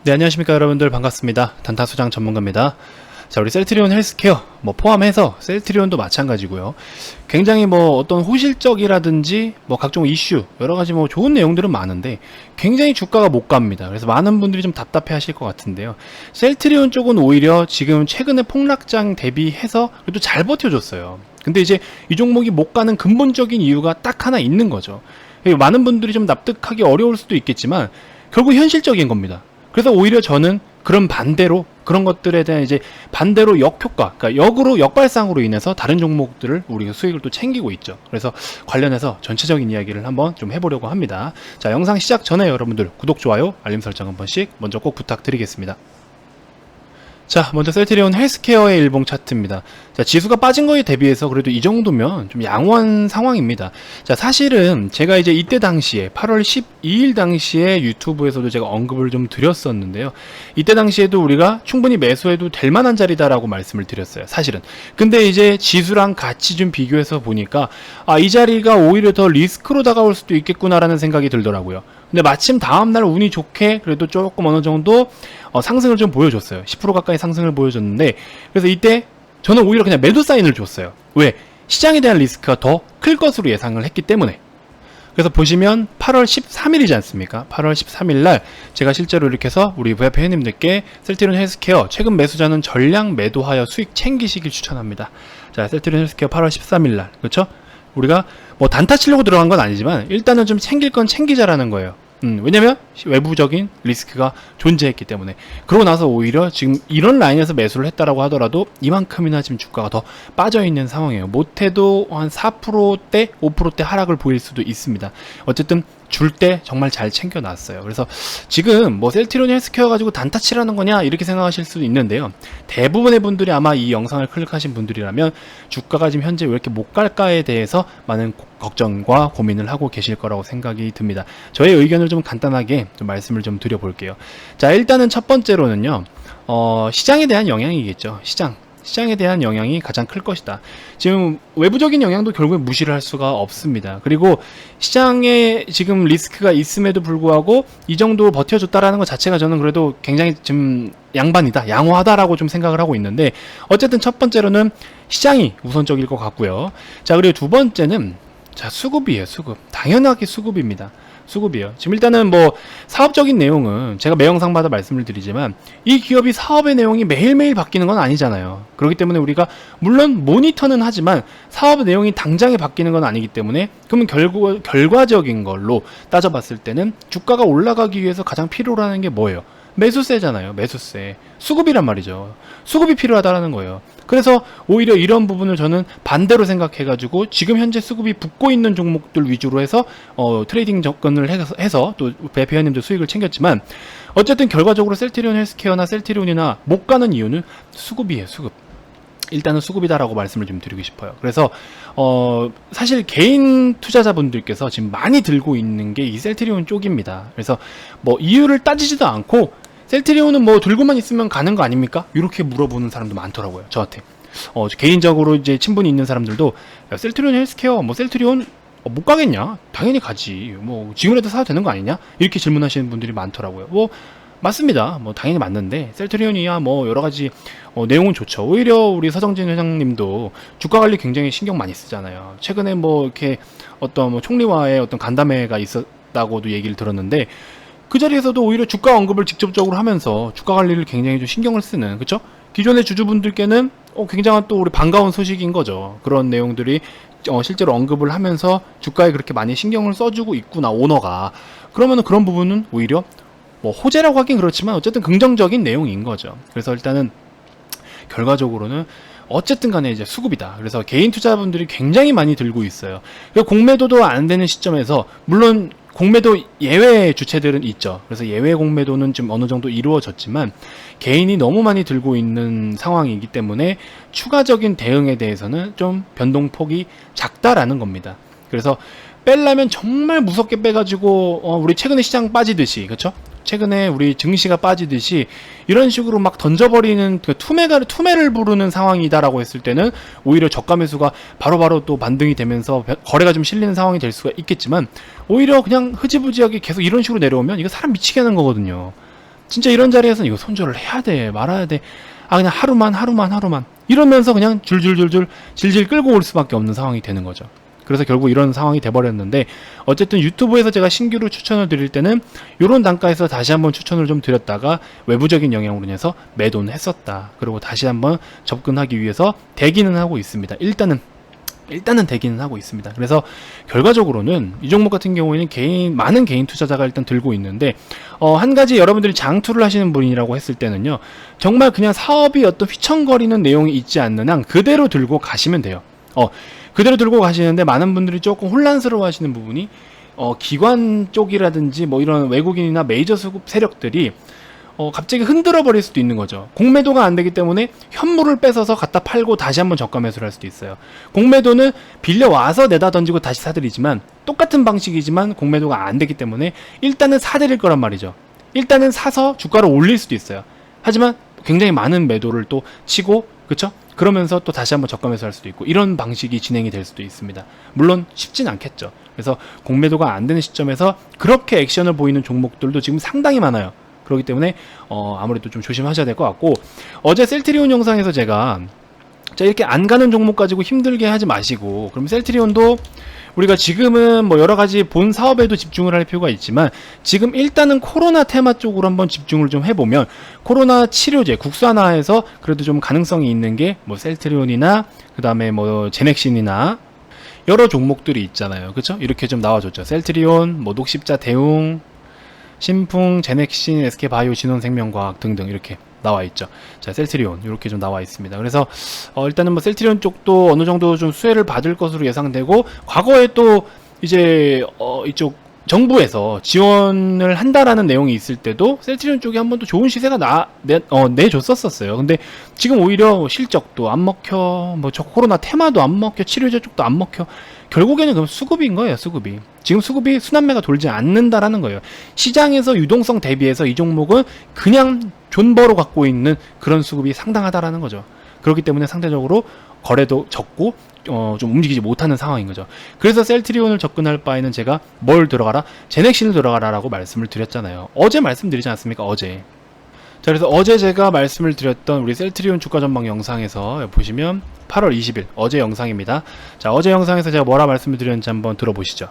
네, 안녕하십니까 여러분들, 반갑습니다. 단타소장 전문가입니다. 자, 우리 셀트리온 헬스케어 포함해서 셀트리온도 마찬가지고요. 굉장히 어떤 호실적이라든지 각종 이슈 여러가지 좋은 내용들은 많은데 굉장히 주가가 못 갑니다. 그래서 많은 분들이 좀 답답해 하실 것 같은데요. 셀트리온 쪽은 오히려 지금 최근에 폭락장 대비해서 그래도 잘 버텨줬어요. 근데 이제 이 종목이 못 가는 근본적인 이유가 딱 하나 있는 거죠. 많은 분들이 좀 납득하기 어려울 수도 있겠지만 결국 현실적인 겁니다. 그래서 오히려 저는 그런 반대로 그런 것들에 대한 이제 반대로 역효과, 그러니까 역으로 역발상으로 인해서 다른 종목들을 우리가 수익을 또 챙기고 있죠. 그래서 관련해서 전체적인 이야기를 한번 좀 해보려고 합니다. 자, 영상 시작 전에 여러분들 구독, 좋아요, 알림 설정 한 번씩 먼저 꼭 부탁드리겠습니다. 자, 먼저 셀트리온 헬스케어의 일봉 차트입니다. 자, 지수가 빠진 거에 대비해서 그래도 이 정도면 좀 양호한 상황입니다. 자, 사실은 제가 이제 이때 당시에 8월 12일 당시에 유튜브에서도 제가 언급을 좀 드렸었는데요. 이때 당시에도 우리가 충분히 매수해도 될 만한 자리다라고 말씀을 드렸어요. 사실은. 근데 이제 지수랑 같이 좀 비교해서 보니까 이 자리가 오히려 더 리스크로 다가올 수도 있겠구나라는 생각이 들더라고요. 근데 마침 다음날 운이 좋게 그래도 조금 어느 정도 상승을 좀 보여줬어요. 10% 가까이 상승을 보여줬는데, 그래서 이때 저는 오히려 그냥 매도 사인을 줬어요. 왜? 시장에 대한 리스크가 더 클 것으로 예상을 했기 때문에. 그래서 보시면 8월 13일이지 않습니까? 8월 13일 날 제가 실제로 이렇게 해서 우리 VIP 회원님들께 셀트리온 헬스케어 최근 매수자는 전량 매도하여 수익 챙기시길 추천합니다. 자, 셀트리온 헬스케어 8월 13일 날, 그렇죠? 우리가 단타 치려고 들어간 건 아니지만 일단은 좀 챙길 건 챙기자라는 거예요. 왜냐면 외부적인 리스크가 존재했기 때문에. 그러고 나서 오히려 지금 이런 라인에서 매수를 했다라고 하더라도 이만큼이나 지금 주가가 더 빠져있는 상황이에요. 못해도 한 4%대 5%대 하락을 보일 수도 있습니다. 어쨌든 줄 때 정말 잘 챙겨놨어요. 그래서 지금 셀트리온 헬스케어 가지고 단타 치라는 거냐 이렇게 생각하실 수도 있는데요. 대부분의 분들이 아마 이 영상을 클릭하신 분들이라면 주가가 지금 현재 왜 이렇게 못 갈까에 대해서 많은 걱정과 고민을 하고 계실 거라고 생각이 듭니다. 저의 의견을 좀 간단하게 좀 말씀을 좀 드려볼게요. 자, 일단은 첫 번째로는요, 시장에 대한 영향이겠죠. 시장에 대한 영향이 가장 클 것이다. 지금 외부적인 영향도 결국에 무시를 할 수가 없습니다. 그리고 시장에 지금 리스크가 있음에도 불구하고 이 정도 버텨줬다라는 것 자체가 저는 그래도 굉장히 좀 양반이다, 양호하다라고 좀 생각을 하고 있는데, 어쨌든 첫 번째로는 시장이 우선적일 것 같고요. 자, 그리고 두 번째는 수급이에요. 수급. 당연하게 수급입니다. 수급이요. 지금 일단은 사업적인 내용은 제가 매 영상마다 말씀을 드리지만 이 기업이 사업의 내용이 매일매일 바뀌는 건 아니잖아요. 그렇기 때문에 우리가 물론 모니터는 하지만 사업의 내용이 당장에 바뀌는 건 아니기 때문에, 그러면 결과적인 걸로 따져봤을 때는 주가가 올라가기 위해서 가장 필요로 하는 게 뭐예요? 매수세잖아요. 매수세. 수급이란 말이죠. 수급이 필요하다라는 거예요. 그래서 오히려 이런 부분을 저는 반대로 생각해가지고 지금 현재 수급이 붙고 있는 종목들 위주로 해서 트레이딩 접근을 해서 또 회원님들 수익을 챙겼지만, 어쨌든 결과적으로 셀트리온 헬스케어나 셀트리온이나 못 가는 이유는 수급이에요. 수급. 일단은 수급이다라고 말씀을 좀 드리고 싶어요. 그래서 사실 개인 투자자분들께서 지금 많이 들고 있는 게 이 셀트리온 쪽입니다. 그래서 이유를 따지지도 않고 셀트리온은 들고만 있으면 가는 거 아닙니까? 이렇게 물어보는 사람도 많더라고요, 저한테. 개인적으로 이제 친분이 있는 사람들도 야, 셀트리온 헬스케어 셀트리온 못 가겠냐? 당연히 가지. 지금이라도 사도 되는 거 아니냐? 이렇게 질문하시는 분들이 많더라고요. 맞습니다. 당연히 맞는데 셀트리온이야 여러 가지 내용은 좋죠. 오히려 우리 서정진 회장님도 주가 관리 굉장히 신경 많이 쓰잖아요. 최근에 이렇게 어떤 총리와의 어떤 간담회가 있었다고도 얘기를 들었는데, 그 자리에서도 오히려 주가 언급을 직접적으로 하면서 주가 관리를 굉장히 좀 신경을 쓰는, 그쵸? 기존의 주주분들께는 굉장한 또 우리 반가운 소식인 거죠. 그런 내용들이 실제로 언급을 하면서 주가에 그렇게 많이 신경을 써주고 있구나, 오너가. 그러면은 그런 부분은 오히려 호재라고 하긴 그렇지만 어쨌든 긍정적인 내용인 거죠. 그래서 일단은 결과적으로는 어쨌든 간에 이제 수급이다. 그래서 개인 투자분들이 굉장히 많이 들고 있어요. 공매도도 안 되는 시점에서, 물론 공매도 예외 주체들은 있죠. 그래서 예외 공매도는 좀 어느 정도 이루어졌지만 개인이 너무 많이 들고 있는 상황이기 때문에 추가적인 대응에 대해서는 좀 변동폭이 작다라는 겁니다. 그래서 뺄라면 정말 무섭게 빼가지고 우리 최근에 시장 빠지듯이, 그렇죠? 최근에 우리 증시가 빠지듯이 이런 식으로 막 던져버리는 투매를 부르는 상황이다라고 했을 때는 오히려 저가 매수가 바로바로 또 반등이 되면서 거래가 좀 실리는 상황이 될 수가 있겠지만, 오히려 그냥 흐지부지하게 계속 이런 식으로 내려오면 이거 사람 미치게 하는 거거든요. 진짜 이런 자리에서는 이거 손절을 해야 돼, 말아야 돼. 그냥 하루만 이러면서 그냥 줄줄줄줄 질질 끌고 올 수밖에 없는 상황이 되는 거죠. 그래서 결국 이런 상황이 돼버렸는데, 어쨌든 유튜브에서 제가 신규로 추천을 드릴 때는 이런 단가에서 다시 한번 추천을 좀 드렸다가 외부적인 영향으로 인해서 매도는 했었다. 그리고 다시 한번 접근하기 위해서 대기는 하고 있습니다. 일단은 대기는 하고 있습니다. 그래서 결과적으로는 이 종목 같은 경우에는 많은 개인 투자자가 일단 들고 있는데, 한 가지 여러분들이 장투를 하시는 분이라고 했을 때는요, 정말 그냥 사업이 어떤 휘청거리는 내용이 있지 않는 한 그대로 들고 가시면 돼요. 그대로 들고 가시는데 많은 분들이 조금 혼란스러워 하시는 부분이, 기관 쪽이라든지 뭐 이런 외국인이나 메이저 수급 세력들이 갑자기 흔들어 버릴 수도 있는 거죠. 공매도가 안 되기 때문에 현물을 뺏어서 갖다 팔고 다시 한번 저가 매수를 할 수도 있어요. 공매도는 빌려와서 내다 던지고 다시 사들이지만, 똑같은 방식이지만 공매도가 안 되기 때문에 일단은 사들일 거란 말이죠. 일단은 사서 주가를 올릴 수도 있어요. 하지만 굉장히 많은 매도를 또 치고, 그쵸? 그러면서 또 다시 한번 저가 매수할 수도 있고, 이런 방식이 진행이 될 수도 있습니다. 물론 쉽진 않겠죠. 그래서 공매도가 안 되는 시점에서 그렇게 액션을 보이는 종목들도 지금 상당히 많아요. 그렇기 때문에 아무래도 좀 조심하셔야 될 것 같고, 어제 셀트리온 영상에서 제가 이렇게 안 가는 종목 가지고 힘들게 하지 마시고, 그럼 셀트리온도 우리가 지금은 뭐 여러 가지 본 사업에도 집중을 할 필요가 있지만, 지금 일단은 코로나 테마 쪽으로 한번 집중을 좀 해보면, 코로나 치료제 국산화해서 그래도 좀 가능성이 있는 게 뭐 셀트리온이나 그 다음에 뭐 제넥신이나 여러 종목들이 있잖아요. 그쵸? 이렇게 좀 나와줬죠. 셀트리온, 뭐 녹십자 대웅, 신풍, 제넥신, SK바이오, 진원생명과학 등등 이렇게 나와 있죠. 자, 셀트리온 이렇게 좀 나와 있습니다. 그래서 일단은 뭐 셀트리온 쪽도 어느 정도 좀 수혜를 받을 것으로 예상되고, 과거에 또 이제 이쪽 정부에서 지원을 한다라는 내용이 있을 때도 셀트리온 쪽이 한번 또 좋은 시세가 내줬었어요. 근데 지금 오히려 실적도 안 먹혀, 뭐 저 코로나 테마도 안 먹혀, 치료제 쪽도 안 먹혀. 결국에는 그럼 수급인 거예요, 수급이. 지금 수급이 순환매가 돌지 않는다라는 거예요. 시장에서 유동성 대비해서 이 종목은 그냥 존버로 갖고 있는 그런 수급이 상당하다라는 거죠. 그렇기 때문에 상대적으로 거래도 적고 좀 움직이지 못하는 상황인 거죠. 그래서 셀트리온을 접근할 바에는 제가 뭘 들어가라? 제넥신을 들어가라라고 말씀을 드렸잖아요. 어제 말씀드리지 않았습니까? 어제. 자, 그래서 어제 제가 말씀을 드렸던 우리 셀트리온 주가 전망 영상에서 보시면 8월 20일 어제 영상입니다. 자, 어제 영상에서 제가 뭐라 말씀을 드렸는지 한번 들어보시죠.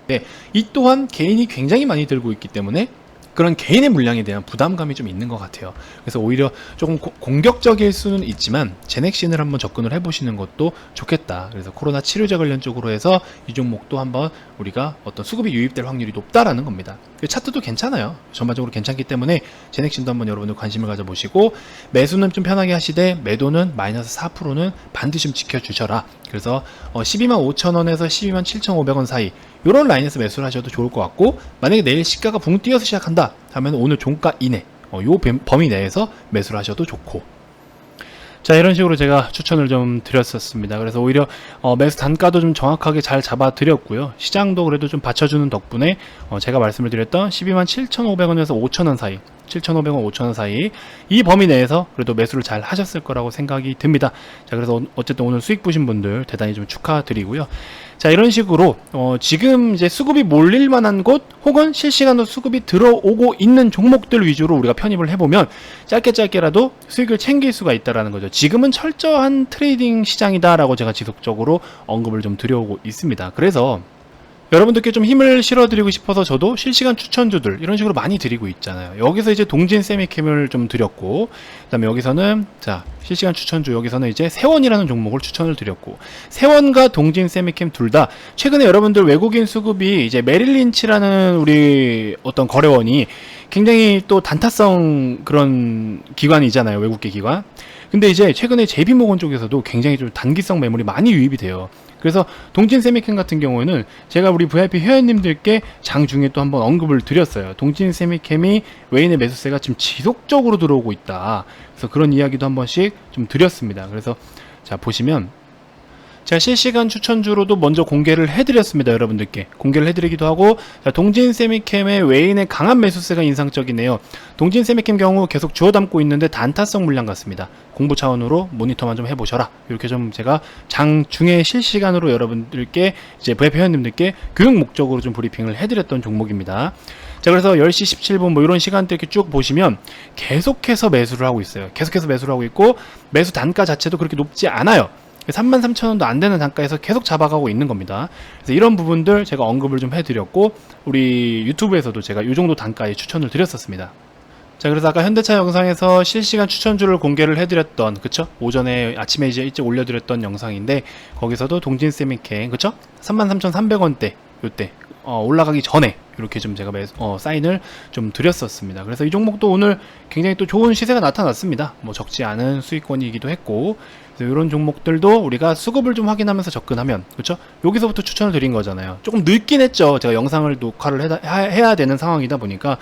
네, 이 또한 개인이 굉장히 많이 들고 있기 때문에 그런 개인의 물량에 대한 부담감이 좀 있는 것 같아요. 그래서 오히려 조금 공격적일 수는 있지만 제넥신을 한번 접근을 해보시는 것도 좋겠다. 그래서 코로나 치료제 관련 쪽으로 해서 이 종목도 한번 우리가 어떤 수급이 유입될 확률이 높다라는 겁니다. 차트도 괜찮아요. 전반적으로 괜찮기 때문에 제넥신도 한번 여러분들 관심을 가져보시고, 매수는 좀 편하게 하시되 매도는 마이너스 4%는 반드시 좀 지켜주셔라. 그래서 125,000원에서 127,500원 사이 이런 라인에서 매수를 하셔도 좋을 것 같고, 만약에 내일 시가가 붕 뛰어서 시작한다 하면 오늘 종가 이내 요 범위 내에서 매수를 하셔도 좋고. 자, 이런 식으로 제가 추천을 좀 드렸었습니다. 그래서 오히려 매수 단가도 좀 정확하게 잘 잡아 드렸고요. 시장도 그래도 좀 받쳐주는 덕분에 제가 말씀을 드렸던 127,500원에서 5,000원 사이, 7,500원, 5,000원 사이 이 범위 내에서 그래도 매수를 잘 하셨을 거라고 생각이 듭니다. 자, 그래서 어쨌든 오늘 수익 보신 분들 대단히 좀 축하드리고요. 자, 이런 식으로 지금 이제 수급이 몰릴 만한 곳 혹은 실시간으로 수급이 들어오고 있는 종목들 위주로 우리가 편입을 해보면 짧게라도 수익을 챙길 수가 있다라는 거죠. 지금은 철저한 트레이딩 시장이다라고 제가 지속적으로 언급을 좀 드려오고 있습니다. 그래서 여러분들께 좀 힘을 실어드리고 싶어서 저도 실시간 추천주들 이런 식으로 많이 드리고 있잖아요. 여기서 이제 동진 세미캠을 좀 드렸고, 그 다음에 여기서는 자 실시간 추천주 여기서는 이제 세원이라는 종목을 추천을 드렸고, 세원과 동진 세미캠 둘 다 최근에 여러분들 외국인 수급이 이제 메릴린치라는 우리 어떤 거래원이 굉장히 또 단타성 그런 기관이잖아요. 외국계 기관. 근데 이제 최근에 JP모건 쪽에서도 굉장히 좀 단기성 매물이 많이 유입이 돼요. 그래서 동진 세미캠 같은 경우에는 제가 우리 VIP 회원님들께 장중에 또 한번 언급을 드렸어요. 동진 세미캠이 외인의 매수세가 지금 지속적으로 들어오고 있다. 그래서 그런 이야기도 한 번씩 좀 드렸습니다. 그래서 자 보시면 제가 실시간 추천주로도 먼저 공개를 해드렸습니다. 여러분들께 공개를 해드리기도 하고, 자, 동진 세미캠의 외인의 강한 매수세가 인상적이네요. 동진 세미캠 경우 계속 주워 담고 있는데 단타성 물량 같습니다. 공부 차원으로 모니터만 좀 해보셔라. 이렇게 좀 제가 장중에 실시간으로 여러분들께 이제 VIP 회원님들께 교육 목적으로 좀 브리핑을 해드렸던 종목입니다. 자, 그래서 10시 17분 뭐 이런 시간대 이렇게 쭉 보시면 계속해서 매수를 하고 있어요. 계속해서 매수를 하고 있고, 매수 단가 자체도 그렇게 높지 않아요. 33,000원도 안 되는 단가에서 계속 잡아가고 있는 겁니다. 그래서 이런 부분들 제가 언급을 좀 해드렸고, 우리 유튜브에서도 제가 이 정도 단가에 추천을 드렸었습니다. 자, 그래서 아까 현대차 영상에서 실시간 추천주를 공개를 해드렸던, 그쵸? 오전에 아침에 이제 일찍 올려드렸던 영상인데, 거기서도 동진 세미캠, 그쵸? 33,300원대 요때 올라가기 전에 이렇게 좀 제가 사인을 좀 드렸었습니다. 그래서 이 종목도 오늘 굉장히 또 좋은 시세가 나타났습니다. 뭐 적지 않은 수익권이기도 했고, 그래서 이런 종목들도 우리가 수급을 좀 확인하면서 접근하면, 그렇죠? 여기서부터 추천을 드린 거잖아요. 조금 늦긴 했죠. 제가 영상을 녹화를 해야 되는 상황이다 보니까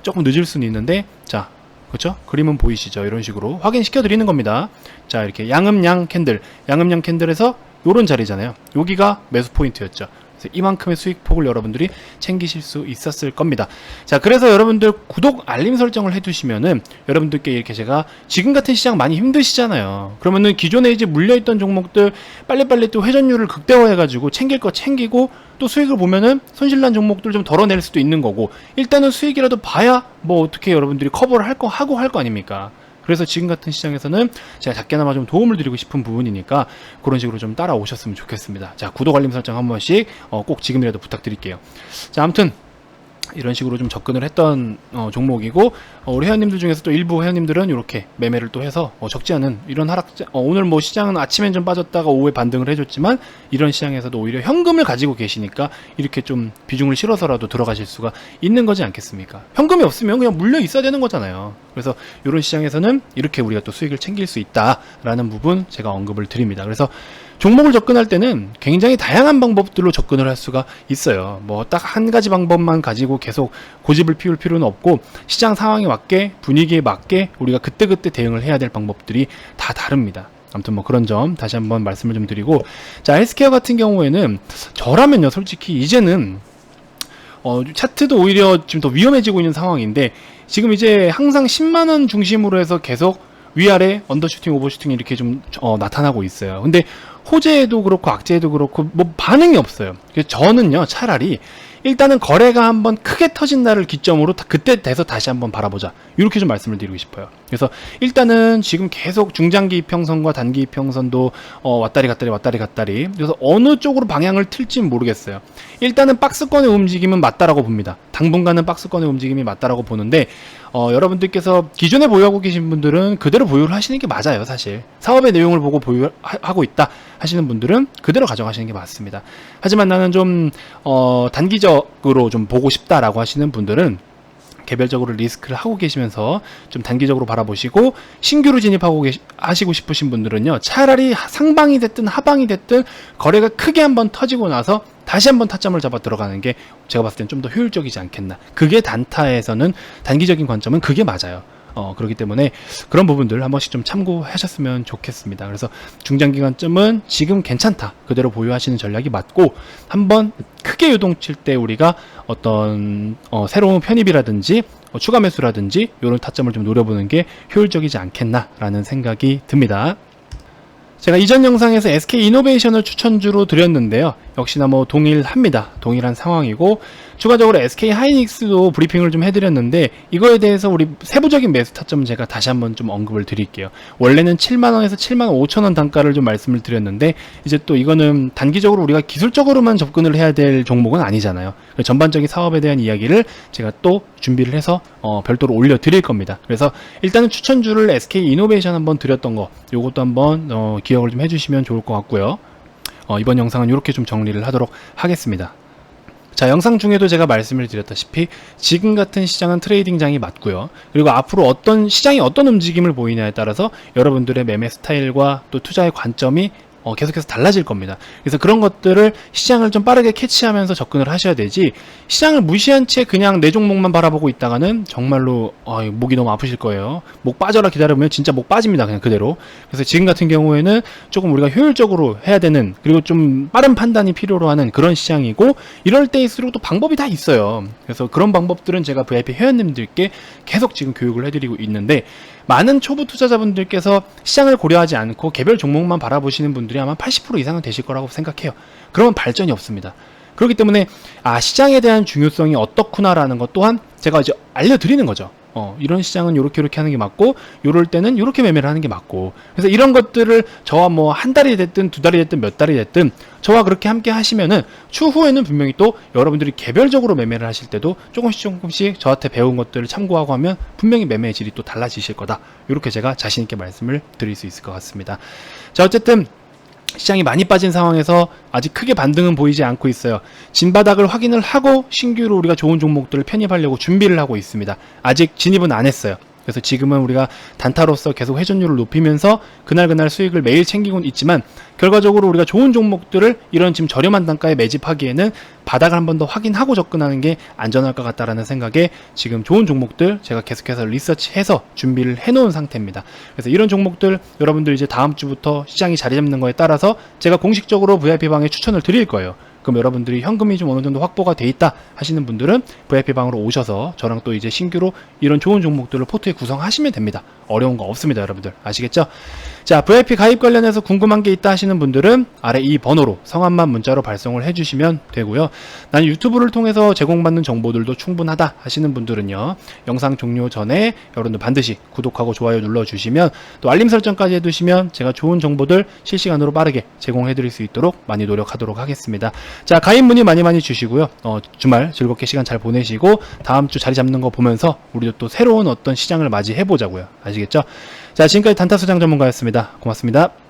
조금 늦을 수는 있는데, 자, 그렇죠? 그림은 보이시죠? 이런 식으로 확인시켜 드리는 겁니다. 자, 이렇게 양음양 캔들에서 요런 자리잖아요. 여기가 매수 포인트였죠. 그래서 이만큼의 수익폭을 여러분들이 챙기실 수 있었을 겁니다. 자, 그래서 여러분들 구독, 알림 설정을 해두시면은 여러분들께 이렇게 제가 지금 같은 시장 많이 힘드시잖아요. 그러면은 기존에 이제 물려있던 종목들 빨리빨리 또 회전율을 극대화해가지고 챙길 거 챙기고, 또 수익을 보면은 손실난 종목들 좀 덜어낼 수도 있는 거고, 일단은 수익이라도 봐야 뭐 어떻게 여러분들이 커버를 할 거 아닙니까? 그래서 지금 같은 시장에서는 제가 작게나마 좀 도움을 드리고 싶은 부분이니까 그런 식으로 좀 따라오셨으면 좋겠습니다. 자, 구독, 알림 설정 한 번씩 꼭 지금이라도 부탁드릴게요. 자, 아무튼 이런 식으로 좀 접근을 했던 종목이고, 우리 회원님들 중에서 또 일부 회원님들은 이렇게 매매를 또 해서 적지 않은 이런 오늘 뭐 시장은 아침엔 좀 빠졌다가 오후에 반등을 해줬지만, 이런 시장에서도 오히려 현금을 가지고 계시니까 이렇게 좀 비중을 실어서라도 들어가실 수가 있는 거지 않겠습니까? 현금이 없으면 그냥 물려 있어야 되는 거잖아요. 그래서 이런 시장에서는 이렇게 우리가 또 수익을 챙길 수 있다라는 부분 제가 언급을 드립니다. 그래서 종목을 접근할 때는 굉장히 다양한 방법들로 접근을 할 수가 있어요. 뭐 딱 한 가지 방법만 가지고 계속 고집을 피울 필요는 없고, 시장 상황에 맞게, 분위기에 맞게 우리가 그때그때 대응을 해야 될 방법들이 다 다릅니다. 아무튼 뭐 그런 점 다시 한번 말씀을 좀 드리고, 자, 헬스케어 같은 경우에는 저라면요, 솔직히 이제는 차트도 오히려 지금 더 위험해지고 있는 상황인데, 지금 이제 항상 10만원 중심으로 해서 계속 위아래 언더슈팅, 오버슈팅이 이렇게 좀 나타나고 있어요. 근데 호재에도 그렇고 악재에도 그렇고 뭐 반응이 없어요. 그래서 저는요, 차라리 일단은 거래가 한번 크게 터진 날을 기점으로 그때 돼서 다시 한번 바라보자, 이렇게 좀 말씀을 드리고 싶어요. 그래서 일단은 지금 계속 중장기 이평선과 단기 이평선도 왔다리 갔다리, 그래서 어느 쪽으로 방향을 틀지는 모르겠어요. 일단은 박스권의 움직임은 맞다라고 봅니다. 당분간은 박스권의 움직임이 맞다라고 보는데, 여러분들께서 기존에 보유하고 계신 분들은 그대로 보유를 하시는 게 맞아요. 사실 사업의 내용을 보고 보유하고 있다 하시는 분들은 그대로 가져가시는 게 맞습니다. 하지만 나는 좀 단기적으로 좀 보고 싶다라고 하시는 분들은 개별적으로 리스크를 하고 계시면서 좀 단기적으로 바라보시고, 신규로 진입하고 하시고 싶으신 분들은요, 차라리 상방이 됐든 하방이 됐든 거래가 크게 한번 터지고 나서 다시 한번 타점을 잡아 들어가는 게 제가 봤을 땐 좀 더 효율적이지 않겠나. 그게 단타에서는, 단기적인 관점은 그게 맞아요. 그렇기 때문에 그런 부분들 한 번씩 좀 참고하셨으면 좋겠습니다. 그래서 중장기 관점은 지금 괜찮다, 그대로 보유하시는 전략이 맞고, 한번 크게 요동칠 때 우리가 어떤 새로운 편입이라든지 추가 매수라든지 이런 타점을 좀 노려보는 게 효율적이지 않겠나라는 생각이 듭니다. 제가 이전 영상에서 SK이노베이션을 추천주로 드렸는데요, 역시나 뭐 동일한 상황이고, 추가적으로 SK하이닉스도 브리핑을 좀 해드렸는데, 이거에 대해서 우리 세부적인 매수 타점 제가 다시 한번 좀 언급을 드릴게요. 원래는 7만원에서 7만 5천원 단가를 좀 말씀을 드렸는데, 이제 또 이거는 단기적으로 우리가 기술적으로만 접근을 해야 될 종목은 아니잖아요. 전반적인 사업에 대한 이야기를 제가 또 준비를 해서 별도로 올려 드릴 겁니다. 그래서 일단은 추천주를 SK이노베이션 한번 드렸던 거, 요것도 한번 기억을 좀 해주시면 좋을 것 같고요. 이번 영상은 이렇게 좀 정리를 하도록 하겠습니다. 자, 영상 중에도 제가 말씀을 드렸다시피 지금 같은 시장은 트레이딩장이 맞고요. 그리고 앞으로 시장이 어떤 움직임을 보이냐에 따라서 여러분들의 매매 스타일과 또 투자의 관점이 계속해서 달라질 겁니다. 그래서 그런 것들을 시장을 좀 빠르게 캐치하면서 접근을 하셔야 되지, 시장을 무시한 채 그냥 내 종목만 바라보고 있다가는 정말로 목이 너무 아프실 거예요. 목 빠져라 기다려보면 진짜 목 빠집니다, 그냥 그대로. 그래서 지금 같은 경우에는 조금 우리가 효율적으로 해야 되는, 그리고 좀 빠른 판단이 필요로 하는 그런 시장이고, 이럴 때일수록 또 방법이 다 있어요. 그래서 그런 방법들은 제가 VIP 회원님들께 계속 지금 교육을 해드리고 있는데, 많은 초보 투자자분들께서 시장을 고려하지 않고 개별 종목만 바라보시는 분들이 아마 80% 이상은 되실 거라고 생각해요. 그러면 발전이 없습니다. 그렇기 때문에 시장에 대한 중요성이 어떻구나라는 것 또한 제가 이제 알려드리는 거죠. 이런 시장은 요렇게 하는 게 맞고, 요럴 때는 요렇게 매매를 하는 게 맞고. 그래서 이런 것들을 저와 뭐 한 달이 됐든 두 달이 됐든 몇 달이 됐든 저와 그렇게 함께 하시면은 추후에는 분명히 또 여러분들이 개별적으로 매매를 하실 때도 조금씩 저한테 배운 것들을 참고하고 하면 분명히 매매의 질이 또 달라지실 거다. 이렇게 제가 자신 있게 말씀을 드릴 수 있을 것 같습니다. 자, 어쨌든 시장이 많이 빠진 상황에서 아직 크게 반등은 보이지 않고 있어요. 진바닥을 확인을 하고 신규로 우리가 좋은 종목들을 편입하려고 준비를 하고 있습니다. 아직 진입은 안 했어요. 그래서 지금은 우리가 단타로서 계속 회전율을 높이면서 그날 수익을 매일 챙기고는 있지만, 결과적으로 우리가 좋은 종목들을 이런 지금 저렴한 단가에 매집하기에는 바닥을 한 번 더 확인하고 접근하는 게 안전할 것 같다라는 생각에 지금 좋은 종목들 제가 계속해서 리서치해서 준비를 해놓은 상태입니다. 그래서 이런 종목들 여러분들 이제 다음 주부터 시장이 자리 잡는 거에 따라서 제가 공식적으로 VIP방에 추천을 드릴 거예요. 그럼 여러분들이 현금이 좀 어느 정도 확보가 돼 있다 하시는 분들은 VIP방으로 오셔서 저랑 또 이제 신규로 이런 좋은 종목들을 포트에 구성하시면 됩니다. 어려운 거 없습니다, 여러분들. 아시겠죠? 자, VIP 가입 관련해서 궁금한 게 있다 하시는 분들은 아래 이 번호로 성함만 문자로 발송을 해주시면 되고요. 난 유튜브를 통해서 제공받는 정보들도 충분하다 하시는 분들은요, 영상 종료 전에 여러분들 반드시 구독하고 좋아요 눌러주시면, 또 알림 설정까지 해두시면 제가 좋은 정보들 실시간으로 빠르게 제공해드릴 수 있도록 많이 노력하도록 하겠습니다. 자, 가입 문의 많이 주시고요. 주말 즐겁게 시간 잘 보내시고 다음 주 자리 잡는 거 보면서 우리도 또 새로운 어떤 시장을 맞이해 보자고요. 아시겠죠? 자, 지금까지 단타수장 전문가였습니다. 고맙습니다.